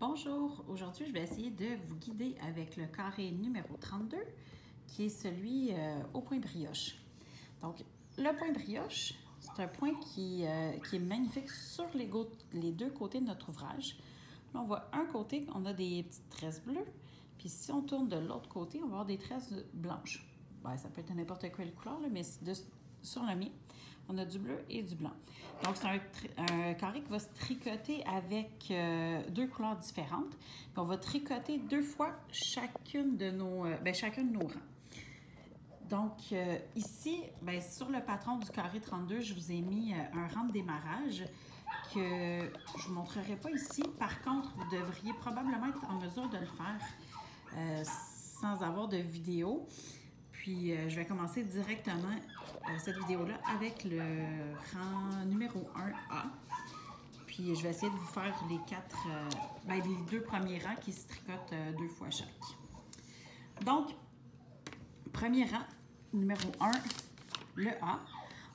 Bonjour, aujourd'hui je vais essayer de vous guider avec le carré numéro 32 qui est celui au point brioche. Donc le point brioche, c'est un point qui est magnifique sur les deux côtés de notre ouvrage. Là on voit un côté, on a des petites tresses bleues, puis si on tourne de l'autre côté, on va avoir des tresses blanches. Ben, ça peut être n'importe quelle couleur, là, mais sur le mien, on a du bleu et du blanc. Donc, c'est un carré qui va se tricoter avec deux couleurs différentes. Puis on va tricoter deux fois chacun de nos rangs. Donc, ici, bien, sur le patron du carré 32, je vous ai mis un rang de démarrage que je ne vous montrerai pas ici. Par contre, vous devriez probablement être en mesure de le faire sans avoir de vidéo. Puis, je vais commencer directement cette vidéo-là avec le rang numéro 1A. Puis, je vais essayer de vous faire les deux premiers rangs qui se tricotent deux fois chaque. Donc, premier rang, numéro 1, le A.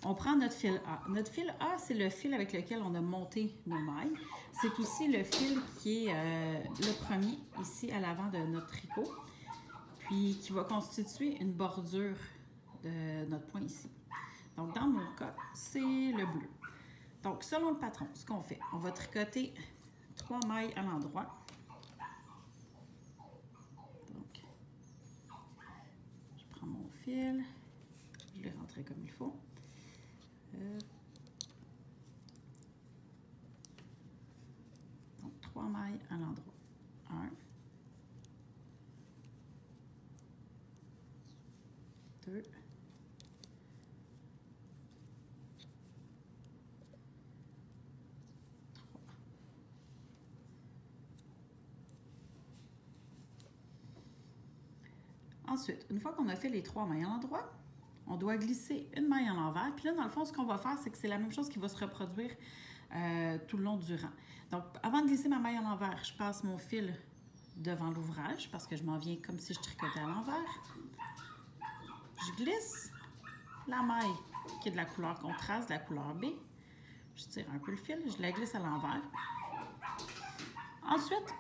On prend notre fil A. Notre fil A, c'est le fil avec lequel on a monté nos mailles. C'est aussi le fil qui est le premier ici à l'avant de notre tricot. Puis qui va constituer une bordure de notre point ici. Donc, dans mon cas, c'est le bleu. Donc, selon le patron, ce qu'on fait, on va tricoter 3 mailles à l'endroit. Donc, je prends mon fil, je l'ai rentré comme il faut. Donc, 3 mailles à l'endroit. 1, 2, 3. Ensuite, une fois qu'on a fait les 3 mailles à l'endroit, on doit glisser une maille à l'envers. Puis là, dans le fond, ce qu'on va faire, c'est que c'est la même chose qui va se reproduire tout le long du rang. Donc, avant de glisser ma maille à l'envers, je passe mon fil devant l'ouvrage parce que je m'en viens comme si je tricotais à l'envers. Je glisse la maille qui est de la couleur contraste, de la couleur B. Je tire un peu le fil, je la glisse à l'envers. Ensuite,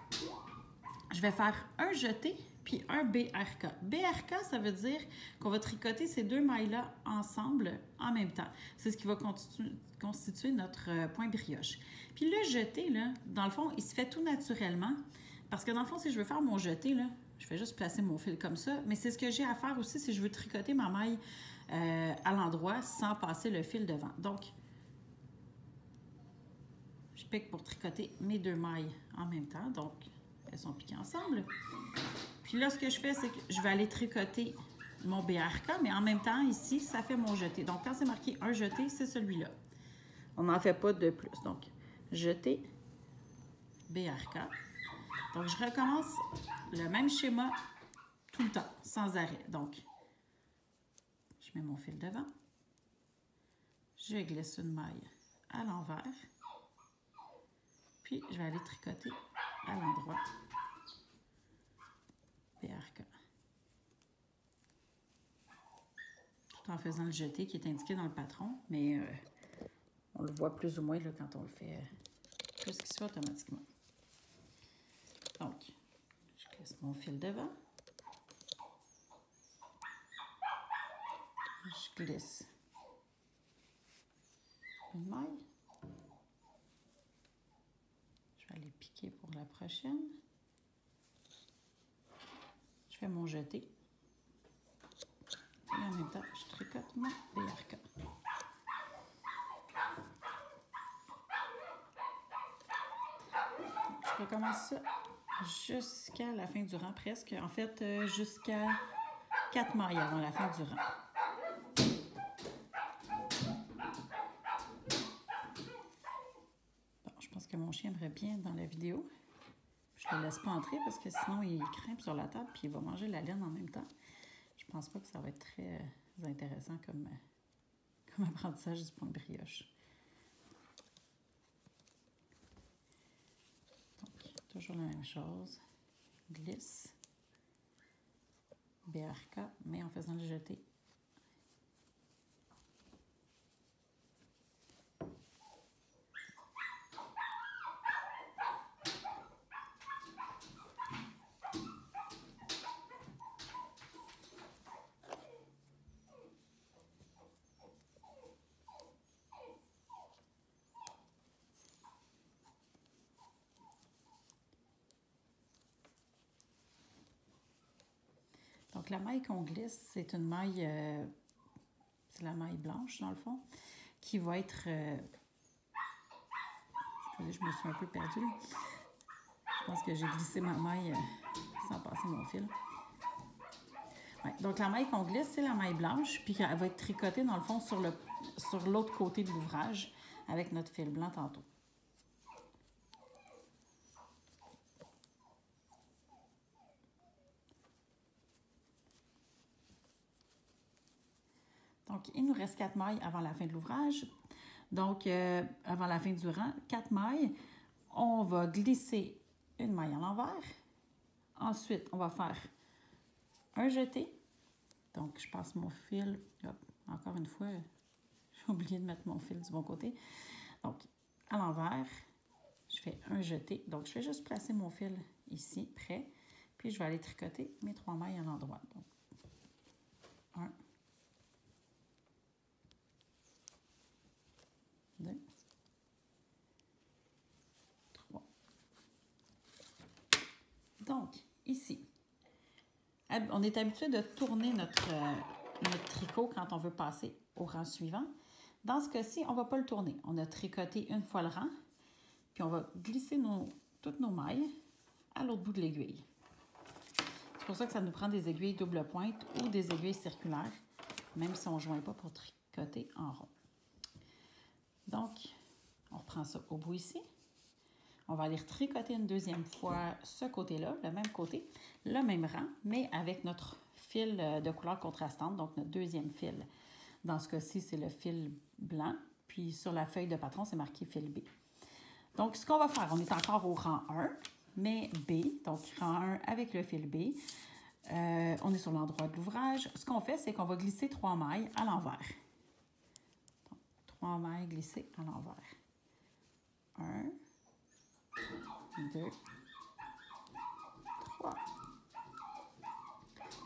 je vais faire un jeté puis un BRK. BRK, ça veut dire qu'on va tricoter ces deux mailles-là ensemble en même temps. C'est ce qui va constituer notre point brioche. Puis le jeté, là, dans le fond, il se fait tout naturellement parce que dans le fond, si je veux faire mon jeté, là, je vais juste placer mon fil comme ça, mais c'est ce que j'ai à faire aussi si je veux tricoter ma maille à l'endroit sans passer le fil devant. Donc, je pique pour tricoter mes deux mailles en même temps. Donc, elles sont piquées ensemble. Puis là, ce que je fais, c'est que je vais aller tricoter mon BRK, mais en même temps, ici, ça fait mon jeté. Donc, quand c'est marqué un jeté, c'est celui-là. On n'en fait pas de plus. Donc, jeté, BRK. Donc, je recommence le même schéma tout le temps, sans arrêt. Donc, je mets mon fil devant. Je glisse une maille à l'envers. Puis, je vais aller tricoter à l'endroit. BRK. Tout en faisant le jeté qui est indiqué dans le patron, mais on le voit plus ou moins là, quand on le fait plus qu'il se fait automatiquement. Donc, je glisse mon fil devant. Je glisse une maille. Je vais aller piquer pour la prochaine. Je fais mon jeté. Et en même temps, je tricote mon BRK. Je recommence ça jusqu'à la fin du rang, presque. En fait, jusqu'à 4 mailles avant la fin du rang. Bon, je pense que mon chien aimerait bien dans la vidéo. Je ne le laisse pas entrer parce que sinon, il grimpe sur la table et il va manger la laine en même temps. Je pense pas que ça va être très intéressant comme apprentissage du point de brioche. Donc, toujours la même chose. Glisse. BRK, mais en faisant le jeté. Donc, la maille qu'on glisse, c'est une maille, c'est la maille blanche, dans le fond, qui va être... excusez, je me suis un peu perdue. Je pense que j'ai glissé ma maille sans passer mon fil. Ouais, donc, la maille qu'on glisse, c'est la maille blanche, puis elle va être tricotée, dans le fond, sur l'autre côté de l'ouvrage, avec notre fil blanc tantôt. Donc, il nous reste 4 mailles avant la fin de l'ouvrage. Donc, avant la fin du rang, 4 mailles. On va glisser une maille à l'envers. Ensuite, on va faire un jeté. Donc, je passe mon fil. Hop, encore une fois, j'ai oublié de mettre mon fil du bon côté. Donc, à l'envers, je fais un jeté. Donc, je vais juste placer mon fil ici, prêt. Puis, je vais aller tricoter mes 3 mailles à l'endroit. Donc, 1, 2, 3. Donc, ici, on est habitué de tourner notre tricot quand on veut passer au rang suivant. Dans ce cas-ci, on ne va pas le tourner. On a tricoté une fois le rang, puis on va glisser toutes nos mailles à l'autre bout de l'aiguille. C'est pour ça que ça nous prend des aiguilles double pointe ou des aiguilles circulaires, même si on ne joint pas pour tricoter en rond. Donc, on reprend ça au bout ici. On va aller tricoter une deuxième fois ce côté-là, le même côté, le même rang, mais avec notre fil de couleur contrastante, donc notre deuxième fil. Dans ce cas-ci, c'est le fil blanc, puis sur la feuille de patron, c'est marqué fil B. Donc, ce qu'on va faire, on est encore au rang 1, mais B, donc rang 1 avec le fil B. On est sur l'endroit de l'ouvrage. Ce qu'on fait, c'est qu'on va glisser 3 mailles à l'envers. 3 mailles glissées à l'envers. 1, 2, 3.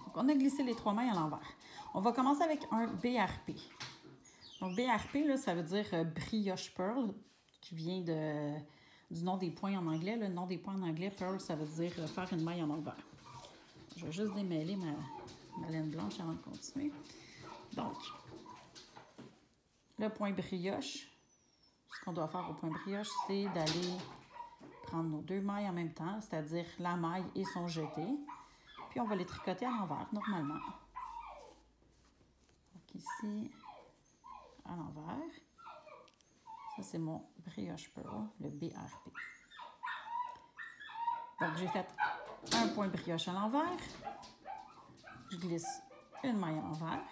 Donc, on a glissé les 3 mailles à l'envers. On va commencer avec un BRP. Donc, BRP, là, ça veut dire brioche pearl, qui vient du nom des points en anglais. Le nom des points en anglais, pearl, ça veut dire faire une maille en envers. Je vais juste démêler ma laine blanche avant de continuer. Donc, le point brioche, ce qu'on doit faire au point brioche, c'est d'aller prendre nos 2 mailles en même temps, c'est-à-dire la maille et son jeté. Puis, on va les tricoter à l'envers, normalement. Donc, ici, à l'envers. Ça, c'est mon brioche pearl, le BRP. Donc, j'ai fait un point brioche à l'envers. Je glisse une maille à l'envers.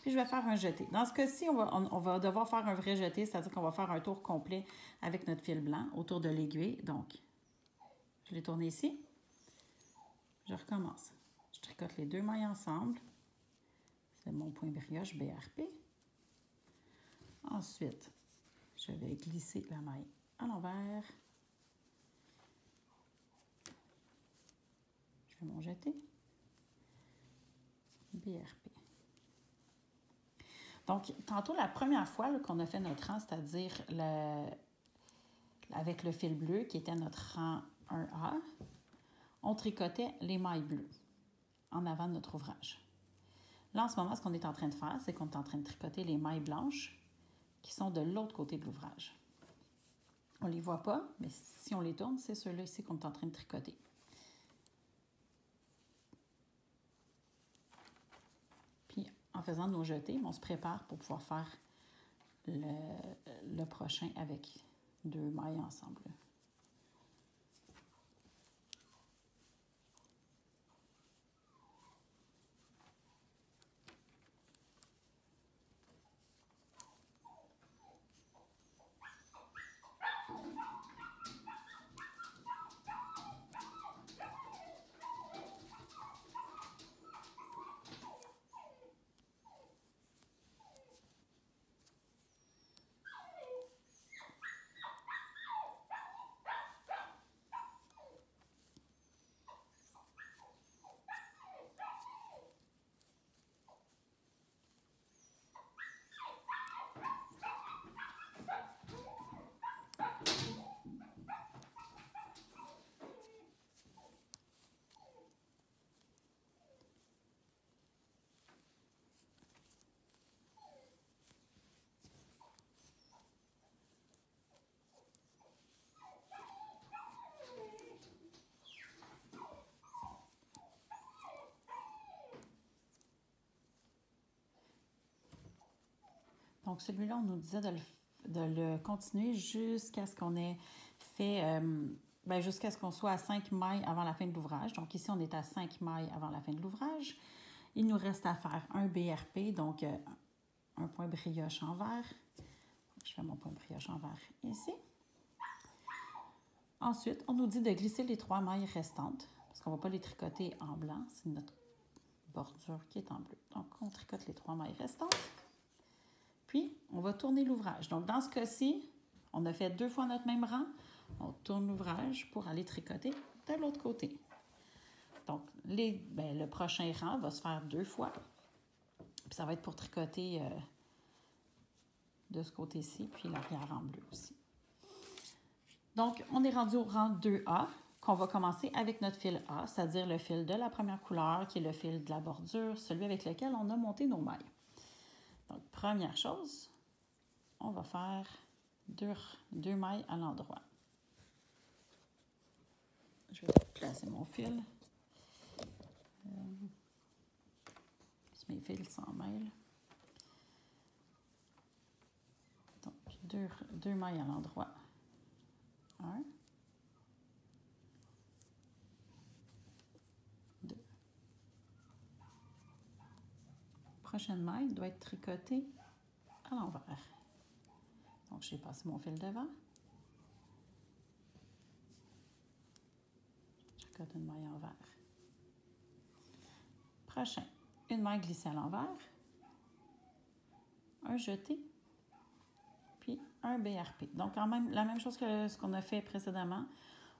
Puis, je vais faire un jeté. Dans ce cas-ci, on va devoir faire un vrai jeté, c'est-à-dire qu'on va faire un tour complet avec notre fil blanc autour de l'aiguille. Donc, je l'ai tourné ici. Je recommence. Je tricote les 2 mailles ensemble. C'est mon point brioche BRP. Ensuite, je vais glisser la maille à l'envers. Je fais mon jeté. BRP. Donc, tantôt, la première fois qu'on a fait notre rang, c'est-à-dire avec le fil bleu, qui était notre rang 1A, on tricotait les mailles bleues en avant de notre ouvrage. Là, en ce moment, ce qu'on est en train de faire, c'est qu'on est en train de tricoter les mailles blanches qui sont de l'autre côté de l'ouvrage. On ne les voit pas, mais si on les tourne, c'est ceux-là ici qu'on est en train de tricoter. Puis, en faisant nos jetés, on se prépare pour pouvoir faire le prochain avec 2 mailles ensemble. Donc, celui-là, on nous disait de le continuer jusqu'à ce qu'on ait fait, jusqu'à ce qu'on soit à 5 mailles avant la fin de l'ouvrage. Donc, ici, on est à 5 mailles avant la fin de l'ouvrage. Il nous reste à faire un BRP, donc un point brioche envers. Je fais mon point brioche envers ici. Ensuite, on nous dit de glisser les 3 mailles restantes, parce qu'on ne va pas les tricoter en blanc, c'est notre bordure qui est en bleu. Donc, on tricote les 3 mailles restantes. Puis, on va tourner l'ouvrage. Donc, dans ce cas-ci, on a fait 2 fois notre même rang. On tourne l'ouvrage pour aller tricoter de l'autre côté. Donc, le prochain rang va se faire 2 fois. Puis, ça va être pour tricoter de ce côté-ci, puis l'arrière en bleu aussi. Donc, on est rendu au rang 2A, qu'on va commencer avec notre fil A, c'est-à-dire le fil de la première couleur, qui est le fil de la bordure, celui avec lequel on a monté nos mailles. Donc, première chose, on va faire 2 mailles à l'endroit. Je vais placer mon fil. Mes fils s'en mêlent. Donc, 2 mailles à l'endroit. 1, 2. Prochaine maille doit être tricotée à l'envers. Donc, j'ai passé mon fil devant. Je tricote une maille envers. Prochain, une maille glissée à l'envers, un jeté, puis un BRP. Donc, quand même, la même chose que ce qu'on a fait précédemment.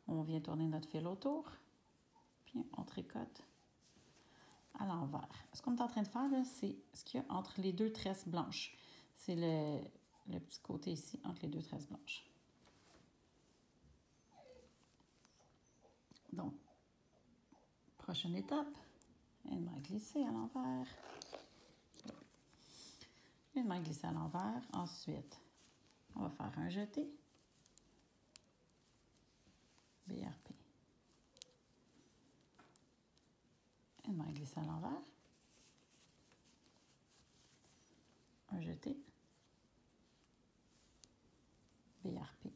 On vient tourner notre fil autour, puis on tricote à l'envers. Ce qu'on est en train de faire, c'est ce qu'il y a entre les 2 tresses blanches. C'est le petit côté ici, entre les 2 tresses blanches. Donc, prochaine étape, une maille glissée à l'envers. Une maille glissée à l'envers. Ensuite, on va faire un jeté. BRP. Une maille glissée à l'envers. Un jeté. BRP.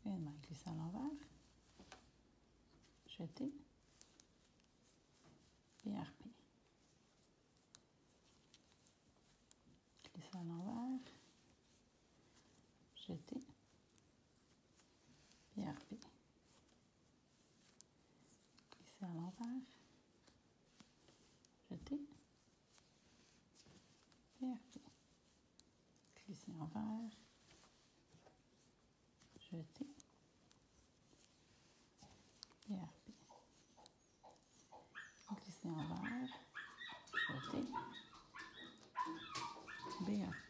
Une maille glissée à l'envers. Jeté. BRP. Glisser à l'envers. Jeté. BRP. Glisser à l'envers. Jeté. BRP. Glisser envers. Jeté. BRP. Glisser envers. Jeté. BRP.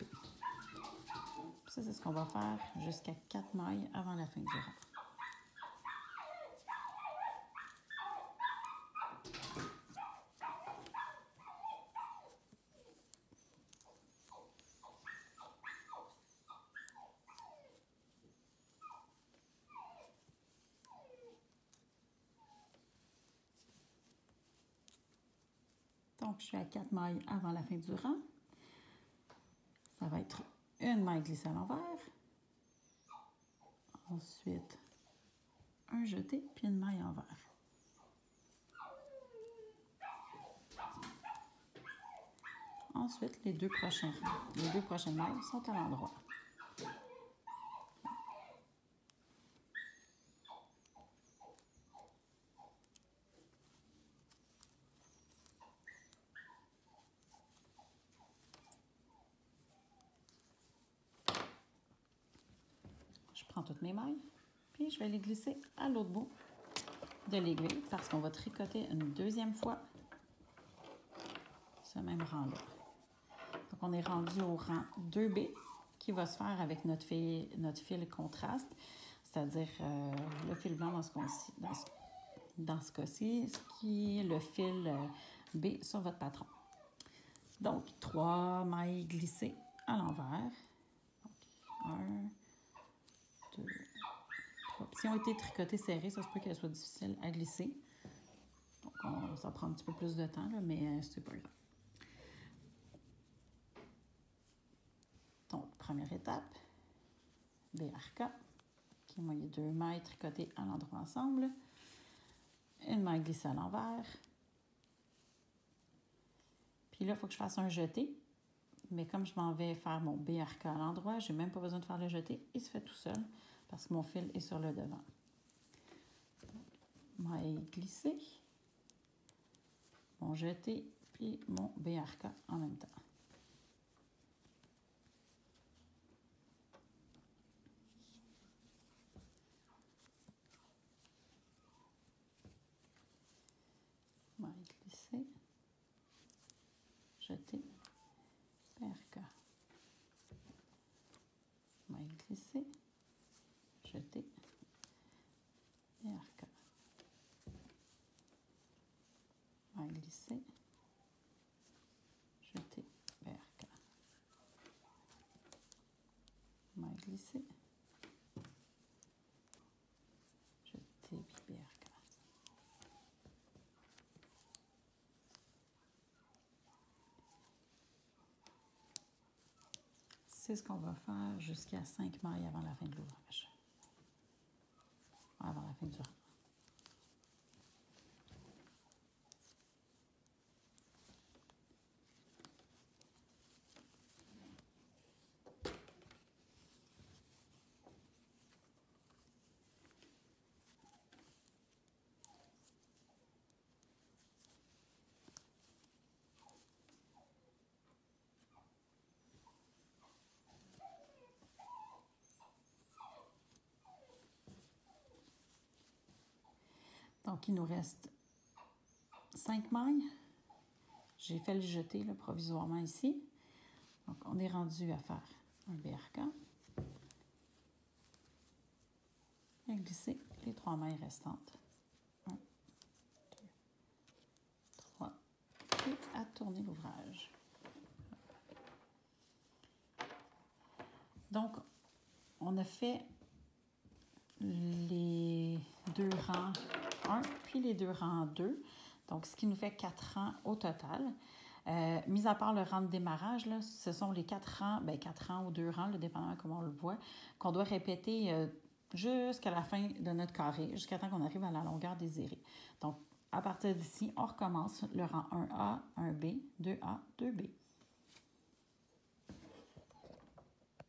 Ça, c'est ce qu'on va faire jusqu'à 4 mailles avant la fin du rang. Donc, je suis à 4 mailles avant la fin du rang. Ça va être une maille glissée à l'envers. Ensuite, un jeté, puis une maille envers. Ensuite, les deux prochaines mailles sont à l'endroit. Je prends toutes mes mailles, puis je vais les glisser à l'autre bout de l'aiguille parce qu'on va tricoter une deuxième fois ce même rang-là. Donc, on est rendu au rang 2B qui va se faire avec notre fil contraste, c'est-à-dire le fil blanc dans ce cas-ci, ce qui est le fil B sur votre patron. Donc, 3 mailles glissées à l'envers. 1, 2, Si on été tricotés serrés, ça se peut qu'elle soit difficile à glisser. Donc, ça prend un petit peu plus de temps, là, mais c'est pas grave. Donc, première étape, BRK, qui est 2 mailles tricotées à l'endroit ensemble, une maille glissée à l'envers. Puis là, il faut que je fasse un jeté. Mais comme je m'en vais faire mon BRK à l'endroit, je n'ai même pas besoin de faire le jeté. Il se fait tout seul parce que mon fil est sur le devant. Maille glissée, mon jeté, puis mon BRK en même temps. Maille glissée, jeté, BRK. Maille glissée, jeté, BRK. Maille glissée, jeté, BRK. Maille glissée, jeté, puis BRK. C'est ce qu'on va faire jusqu'à 5 mailles avant la fin de l'ouvrage. Avant la fin du rang. Donc, il nous reste 5 mailles. J'ai fait le jeté là, provisoirement ici. Donc, on est rendu à faire un BRK. Et glisser les 3 mailles restantes. 1, 2, 3. Et à tourner l'ouvrage. Donc, on a fait les 2 rangs 1 puis les 2 rangs 2. Donc, ce qui nous fait 4 rangs au total. Mis à part le rang de démarrage, là, ce sont les 4 rangs, 4 rangs ou 2 rangs, là, dépendamment comment on le voit, qu'on doit répéter jusqu'à la fin de notre carré, jusqu'à temps qu'on arrive à la longueur désirée. Donc, à partir d'ici, on recommence le rang 1A, 1B, 2A, 2B.